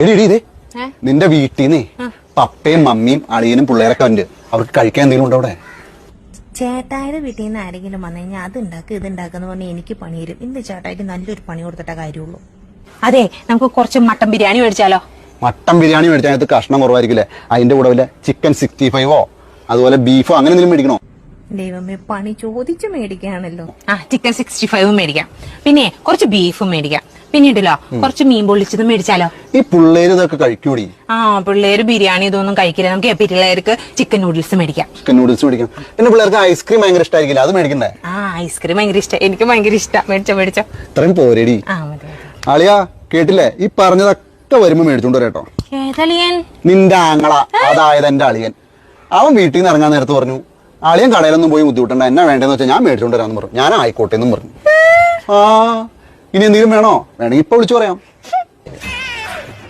എടി ഇതേ നിന്റെ വീട്ടിൽ നിന്നേ പപ്പയും മമ്മിയും അളിയനും പിള്ളേരൊക്കെ ഉണ്ട്. അവർക്ക് കഴിക്കാൻ എന്തെങ്കിലും ഉണ്ടോ അവിടെ? ചേട്ടായുടെ വീട്ടിൽ നിന്ന് ആരെങ്കിലും വന്നു കഴിഞ്ഞാൽ അത് ഉണ്ടാക്കുക ഇത് ഉണ്ടാക്കുന്ന പറഞ്ഞാൽ എനിക്ക് പണി തരും. ഇന്ന് ചേട്ടായിട്ട് നല്ലൊരു പണി കൊടുത്തിട്ടേ കാര്യമുള്ളൂ. അതെ, നമുക്ക് കുറച്ച് മട്ടൻ ബിരിയാണി മേടിച്ചാലോ? മട്ടൻ ബിരിയാണി മേടിച്ചാൽ അതിനകത്ത് കഷ്ണം കുറവായിരിക്കില്ലേ? അതിന്റെ കൂടെ വല്ല ചിക്കൻ 65 അതുപോലെ ബീഫോ അങ്ങനെ എന്തെങ്കിലും മേടിക്കണോ? ദൈവമേ, പണി ചോദിച്ചു മേടിക്കുകയാണല്ലോ. ചിക്കൻ 65 മേടിക്കാം, പിന്നെ കുറച്ച് ബീഫും മേടിക്കാം, പിന്നീടല്ലോ കുറച്ച് മീൻ പൊള്ളിച്ചതും മേടിച്ചാലോ? ഈ പിള്ളേര് ഇതൊക്കെ കഴിക്കൂടി. പിള്ളേര് ബിരിയാണി ഇതൊന്നും കഴിക്കില്ല. നമുക്ക് പിള്ളേർക്ക് ചിക്കൻ നൂഡിൽസ് മേടിക്കാം. ചിക്കൻ നൂഡിൽസ് മേടിക്കാം. പിന്നെ പിള്ളേർക്ക് ഐസ്ക്രീം ഭയങ്കര ഇഷ്ടമായിരിക്കില്ല, അത് മേടിക്കണ്ടേ? ഐസ്ക്രീം ഭയങ്കര ഇഷ്ടം, എനിക്ക് ഭയങ്കര ഇഷ്ടം. മേടിച്ചോ. ഇത്രയും പോരേടി. അളിയാ കേട്ടില്ലേ? ഈ പറഞ്ഞതൊക്കെ വരുമ്പോ മേടിച്ചോണ്ട് വരട്ടോ. ഏതളിയൻ? നിന്റെ ആങ്ങള, അതായത് എന്റെ അളിയൻ. അവൻ വീട്ടിൽ നിന്ന് ഇറങ്ങാൻ നേരത്ത് പറഞ്ഞു, അളിയൻ കടയിലൊന്നും പോയി ബുദ്ധിമുട്ടണ്ട, എന്നാ വേണ്ടെന്ന് വെച്ചാൽ ഞാൻ മേടിച്ചോണ്ട് വരാമെന്ന് പറഞ്ഞു. ഞാൻ ആയിക്കോട്ടെ എന്നും പറഞ്ഞു. ഇനി എന്തെങ്കിലും വേണോ? വേണമെങ്കിൽ ഇപ്പൊ വിളിച്ചു പറയാം.